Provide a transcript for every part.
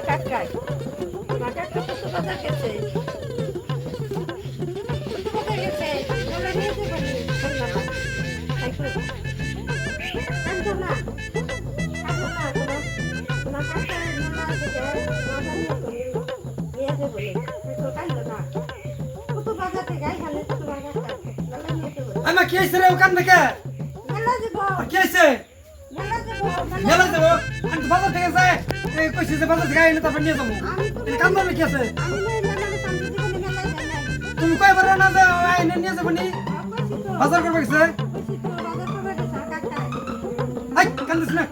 কাকাই তোমার কাকা কত বাজার গেছে কোথায় গেছে বলে নিয়ে যাবো নি বললাম না তাই তো কান্দো না তোমার কাকা মামা থেকে বাজার নিয়ে যাবো নি তো কান্দো না কত বাজার থেকে আইখানে তোমার কাকা বলে নিয়ে যাবো আমার কি হইছে রে ওখান থেকে মেলা যাবো কি হইছে মেলা যাবো মেলা যাবো আমি তো বাজার থেকে যাই এই কইছি যে বাজার থেকে আইলে তারপর নিয়ে যাবো এই কাম দামে কি আছে আমি মেলা সামনে জীবনে মেলা যাই নাই তুমি কয়বার না যাও আইনে নিয়ে যাবো নি বাজার করবে গেছে আই কান্দিস না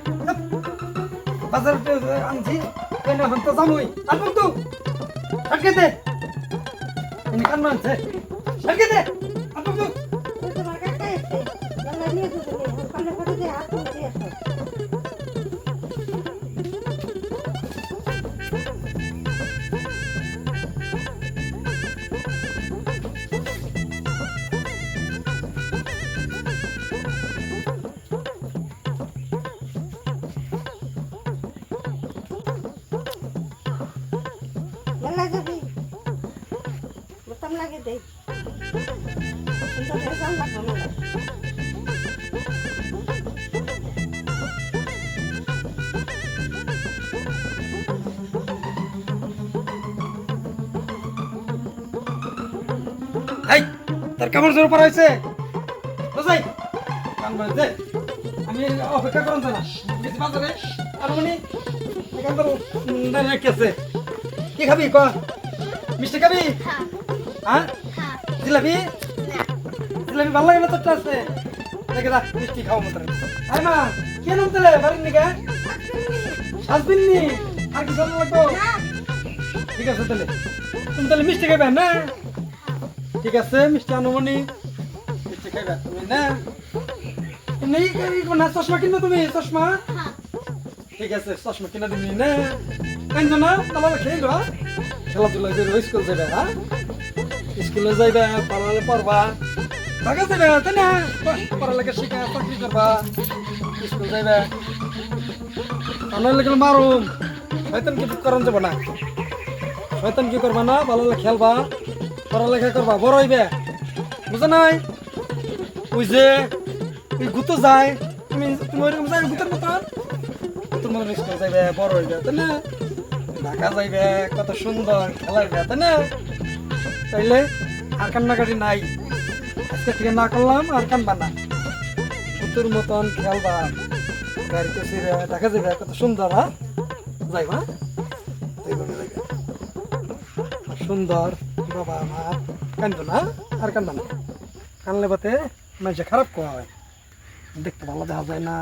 বাজার আনছি কেন হন তো যামুই আনবো তো আটকে দে ইনি কান মানছে আটকে দে আনবো তো লাগে দেই কিন্তু ভেজাল লাগবে না এই তোর কামড় জোর পড়া হয়েছে বুঝাই কাম বলতে আমি অপেক্ষা করুন না কিছু বাজারে আর উনি এখান তো রেখেছে কি খাবি ক মিষ্টি খাবি হ্যাঁ জিলাপি জিলাপি ভালো লাগে না তোরটা আছে দেখে দা মিষ্টি খাওয়া মতো আরে মা কে নাম তাহলে বাড়ির নিকা সাজবিননি আর কি ভালো লাগবো ঠিক আছে তাহলে তুমি তাহলে মিষ্টি খাবে না ঠিক আছে মিষ্টি আনুমনি মিষ্টি খাইবা তুমি না নেই না চশমা কিনবে তুমি চশমা ঠিক আছে চশমা কিনা দিবি না কেন না তাহলে খেলবা খেলাধুলা করে স্কুল যাবে হ্যাঁ স্কুলে যাইবা পড়ালে পড়বা ঢাকা যাবে তাই না পড়ালেখা শিখা চাকরি করবা স্কুল যাইবা আমার লেগে মারুম শয়তান কি করান যাব না শয়তান কি করবা না ভালো খেলবা পড়ালেখা করবা বড় হইবে বুঝা নাই ওই যে ওই গুতো যায় তুমি তুমি ওইরকম যাই গুতের মতন গুতোর মতন স্কুল যাইবে বড় হইবে তাই না ঢাকা যাইবে কত সুন্দর খেলাইবে তাই না তাইলে আর কান্নাকাটি নাই আজকে থেকে না করলাম আর কানবা না গুতোর মতন খেলবা গাড়িতে ছিঁড়ে ঢাকা যাবে কত সুন্দর হ্যাঁ যাইবা সুন্দর বাবা মা কান্দো না আর কান্দা না কানলে বাতে মানুষে খারাপ করা হয় দেখতে ভালো দেখা যায় না